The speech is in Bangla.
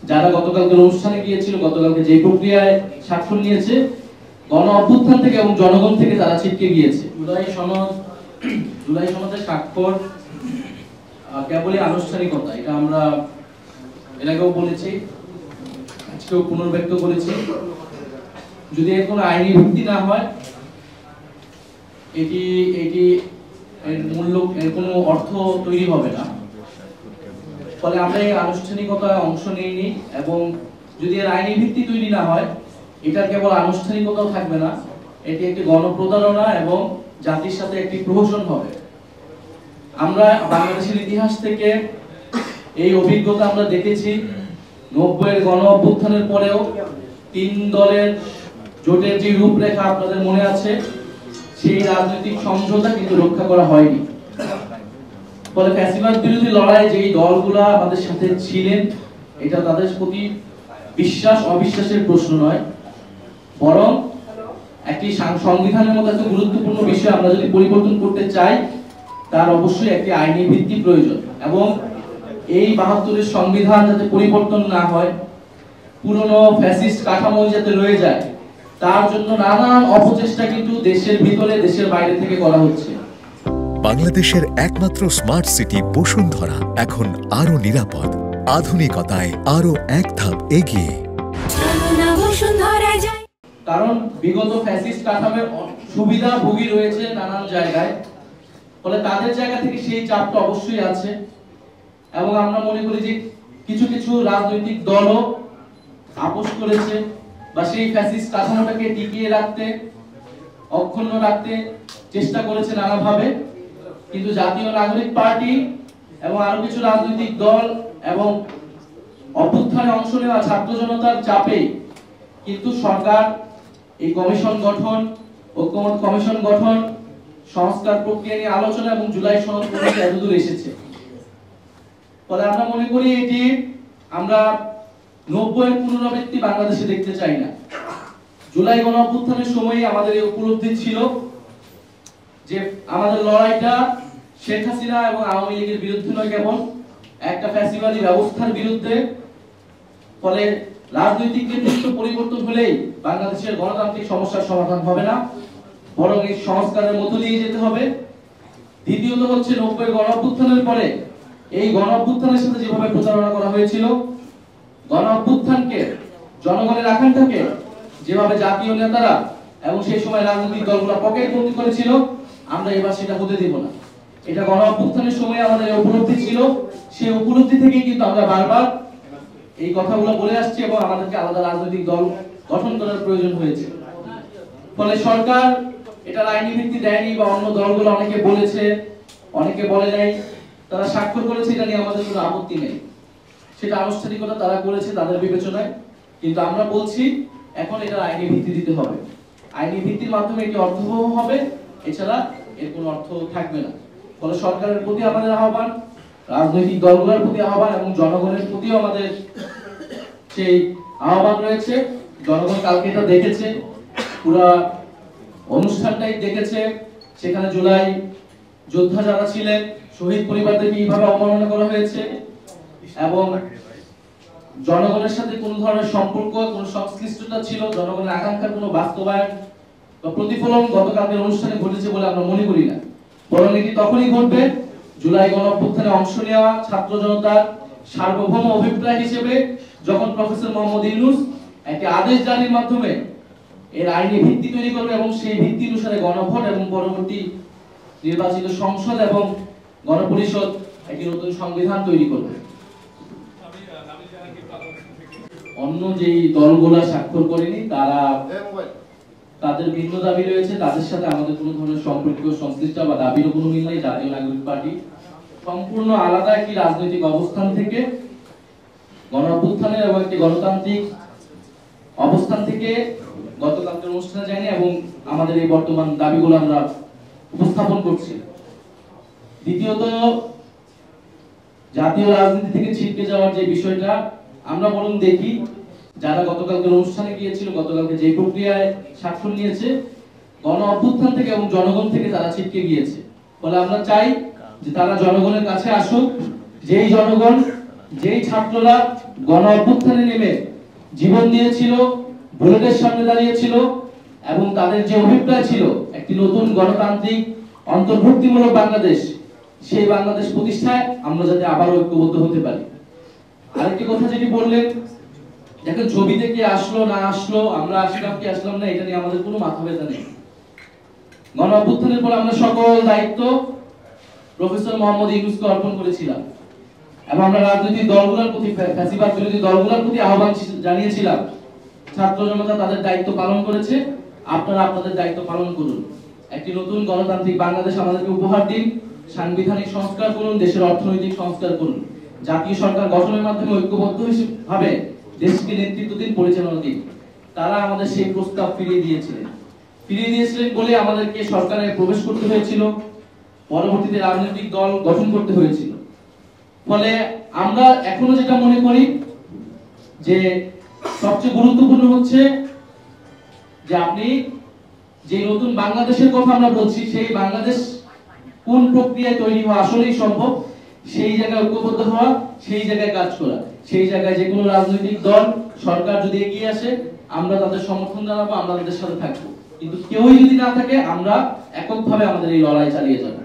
যারা গতকালকে অনুষ্ঠানে গিয়েছিল, গতকালকে যে প্রক্রিয়ায় স্বাক্ষর নিয়েছে, গণ অভ্যুত্থান থেকে এবং জনগণ থেকে তারা ছিটকে গিয়েছে। জুলাই সনদের স্বাক্ষর কেবলই আনুষ্ঠানিকতা, এটা আমরা এর আগেও বলেছি, আজকেও পুনর্ব্যক্ত করেছি। যদি এর কোনো আইনি ভিত্তি না হয়, এটি এর মূল্য, এর কোনো অর্থ তৈরি হবে না। ফলে আমরা এই আনুষ্ঠানিকতায় অংশ নিইনি, এবং যদি এর আইনি ভিত্তি তৈরি না হয়, এটা কেবল আনুষ্ঠানিকতাও থাকবে না, এটি একটি গণপ্রতারণা এবং জাতির সাথে একটি প্রহসন হবে। আমরা বাংলাদেশের ইতিহাস থেকে এই অভিজ্ঞতা আমরা দেখেছি। 90-এর গণ অভ্যুত্থানের পরেও 3 দলের জোটের যে রূপরেখা আপনাদের মনে আছে, সেই রাজনৈতিক সমঝোতা কিন্তু রক্ষা করা হয়নি। ফলে ফ্যাসিবাদ বিরোধী লড়াই যেই দলগুলা আমাদের সাথে ছিলেন, এটা তাদের প্রতি বিশ্বাস অবিশ্বাসের প্রশ্ন নয়, বরং একটি সংবিধানের মতো একটা গুরুত্বপূর্ণ বিষয় আমরা যদি পরিবর্তন করতে চাই, তার অবশ্যই একটি আইনি ভিত্তি প্রয়োজন। এবং এই 72-এর সংবিধান যাতে পরিবর্তন না হয়, পুরনো ফ্যাসিস্ট কাঠামো যাতে রয়ে যায়, তার জন্য নানান অপচেষ্টা কিন্তু দেশের ভিতরে দেশের বাইরে থেকে করা হচ্ছে। বাংলাদেশের একমাত্র স্মার্ট সিটি বসুন্ধরা এখন আরো নিরাপদ, আধুনিকতায় আরো এক ধাপ এগিয়ে। কারণ বিগত ফ্যাসিস্ট কাঠামোর সুবিধাভোগী রয়েছে নানান জায়গায়, ফলে তাদের জায়গা থেকে সেই চাপটা অবশ্যই আছে। এবং আমরা মনে করি যে কিছু কিছু রাজনৈতিক দলও আপোষ করেছে বা সেই ফ্যাসিস্ট কাঠামোটাকে টিকিয়ে রাখতে, অক্ষুণ্ণ রাখতে চেষ্টা করেছে নানাভাবে। কিন্তু জাতীয় নাগরিক পার্টি এবং আরো কিছু রাজনৈতিক দল এবং অভ্যুত্থানে অংশ নেওয়া ছাত্র জনতার চাপে কিন্তু সরকার এই কমিশন গঠন, ঐক্যমত কমিশন গঠন, সংস্কার প্রক্রিয়া নিয়ে আলোচনা এবং জুলাই সনদ পর্যন্ত এতদূর এসেছে। ফলে আমরা মনে করি এটি আমরা 90-এর পুনরাবৃত্তি বাংলাদেশে দেখতে চাই না। জুলাই গণ অভ্যুত্থানের সময় আমাদের এই উপলব্ধি ছিল যে আমাদের লড়াইটা শেখ হাসিনা এবং আওয়ামী লীগের বিরুদ্ধে নয়, কেবল একটা ফ্যাসিবাদী ব্যবস্থার বিরুদ্ধে। ফলে রাজনৈতিক নেতৃত্ব পরিবর্তন হলেই বাংলাদেশের গণতান্ত্রিক সমস্যার সমাধান হবে না, বরং এই সংস্কারের মধ্য দিয়ে যেতে হবে। দ্বিতীয়ত হচ্ছে 90-এর গণ অভ্যুত্থানের পরে এই গণ অভ্যুত্থানের সাথে যেভাবে প্রচারণা করা হয়েছিল, গণ অভ্যুত্থানকে, জনগণের আকাঙ্ক্ষাকে যেভাবে জাতীয় নেতারা এবং সেই সময় রাজনৈতিক দলগুলো পকেটবন্দি করেছিল, আমরা এবার সেটা হতে দেব না। এটা গণ অভ্যুত্থানের সময় আমাদের উপলব্ধি ছিল, সেই উপলব্ধি থেকেই কিন্তু আমরা বারবার এই কথাগুলো বলে আসছি এবং আমাদেরকে আলাদা রাজনৈতিক দল গঠন করার প্রয়োজন হয়েছে। ফলে সরকার এটার আইনি ভিত্তি দেয়নি, বা অন্য দলগুলো অনেকে বলেছে, অনেকে বলে নাই, তারা স্বাক্ষর করেছে, এটা নিয়ে আমাদের কোনো আপত্তি নেই। সেটা আনুষ্ঠানিকতা তারা করেছে তাদের বিবেচনায়। কিন্তু আমরা বলছি এখন এটার আইনি ভিত্তি দিতে হবে। আইনি ভিত্তির মাধ্যমে এটি অর্থবহ হবে, এছাড়া এর কোনো অর্থ থাকবে না। ফলে সরকারের প্রতি আমাদের আহ্বান, রাজনৈতিক দলগুলোর প্রতি আহ্বান এবং জনগণের প্রতিও আমাদের সেই আহ্বান রয়েছে। জনগণ কালকে এটা দেখেছে, পুরো অনুষ্ঠানটাই দেখেছে। সেখানে জুলাই যোদ্ধা যারা ছিলেন, শহীদ পরিবারদেরকে কিভাবে অবমাননা করা হয়েছে, এবং জনগণের সাথে কোন ধরনের সম্পর্ক, কোন সংশ্লিষ্টতা ছিল, জনগণের আকাঙ্ক্ষার কোনো বাস্তবায়ন বা প্রতিফলন গতকালকের অনুষ্ঠানে ঘটেছে বলে আমরা মনে করি না। বরং এটি তখনই ঘটবে জুলাই গণ অভ্যুত্থানে অংশ নেওয়া ছাত্র জনতার সার্বভৌম অভিপ্রায় হিসেবে যখন প্রফেসর মোহাম্মদ ইউনূস একটি আদেশ জারির মাধ্যমে এর আইনি ভিত্তি তৈরি করবে, এবং সেই ভিত্তি অনুসারে গণভোট এবং পরবর্তী নির্বাচিত সংসদ এবং গণপরিষদ একটি নতুন সংবিধান তৈরি করবে। অন্য যেই দলগুলো স্বাক্ষর করেনি, তাদের ভিন্ন দাবি রয়েছে, তাদের সাথে আমাদের কোনো ধরনের সম্পর্ক, সংশ্লিষ্ট বা দাবিরও কোনো মিল নেই। জাতীয় নাগরিক পার্টি সম্পূর্ণ আলাদা একটি রাজনৈতিক অবস্থান থেকে, গণ অভ্যুত্থানের এবং একটি গণতান্ত্রিক অবস্থান থেকে গতকালকের অনুষ্ঠানে যায়নি, এবং আমাদের এই বর্তমান দাবিগুলো আমরা উপস্থাপন করছি। দ্বিতীয়ত, জাতীয় রাজনীতি থেকে ছিটকে যাওয়ার যে বিষয়টা, আমরা বরং দেখি যারা গতকালকের অনুষ্ঠানে গিয়েছিল, গতকালকে যে প্রক্রিয়ায় স্বাক্ষর নিয়েছে, গণ অভ্যুত্থান থেকে এবং জনগণ থেকে তারা ছিটকে গিয়েছে। ফলে আমরা চাই যে তারা জনগণের কাছে আসুক, যেই জনগণ, যেই ছাত্ররা গণ অভ্যুত্থানে নেমে জীবন দিয়েছিল, বুলেটের সামনে দাঁড়িয়েছিল এবং তাদের যে অভিপ্রায় ছিল একটি নতুন গণতান্ত্রিক অন্তর্ভুক্তিমূলক বাংলাদেশ, সেই বাংলাদেশ প্রতিষ্ঠায় আমরা যাতে আবার ঐক্যবদ্ধ হতে পারি। আরেকটি কথা যেটি বললেন, দেখেন ছবিতে কে আসলো না আসলো, আমরা আসলাম কি আসলাম না, এটা নিয়ে আমাদের কোনো মাথা ব্যথা নেই। গণ অভ্যুত্থানের পর আমরা সকল দায়িত্ব প্রফেসর মোহাম্মদ ইউনূসকে অর্পণ করেছিলাম এবং আমরা রাজনৈতিক দলগুলোর প্রতি, ফ্যাসিবাদ বিরোধী দলগুলোর প্রতি আহ্বান জানিয়েছিলাম, ছাত্র জনতা তাদের দায়িত্ব পালন করেছে, আপনারা আপনাদের দায়িত্ব পালন করুন। একটি নতুন গণতান্ত্রিক বাংলাদেশ আমাদেরকে উপহার দিন, সাংবিধানিক সংস্কার করুন, দেশের অর্থনৈতিক সংস্কার করুন, জাতীয় সরকার গঠনের মাধ্যমে ঐক্যবদ্ধ ভাবে দেশকে নেতৃত্ব দিন, পরিচালনা দিন। তারা আমাদের সেই প্রস্তাব ফিরিয়ে দিয়েছিলেন বলে আমাদেরকে সরকারে প্রবেশ করতে হয়েছিল, পরবর্তীতে রাজনৈতিক দল গঠন করতে হয়েছিল। ফলে আমরা এখনো যেটা মনে করি যে সবচেয়ে গুরুত্বপূর্ণ হচ্ছে যে আপনি যে নতুন বাংলাদেশের কথা আমরা বলছি, সেই বাংলাদেশ কোন প্রক্রিয়ায় তৈরি হওয়া আসলেই সম্ভব, সেই জায়গায় ঐক্যবদ্ধ হওয়া, সেই জায়গায় কাজ করা, সেই জায়গায় যে কোনো রাজনৈতিক দল সরকার যদি এগিয়ে আসে আমরা তাদের সমর্থন জানাবো, আমরা তাদের সাথে থাকবো, কিন্তু কেউই যদি না থাকে আমরা এককভাবে আমাদের এই লড়াই চালিয়ে যাবো।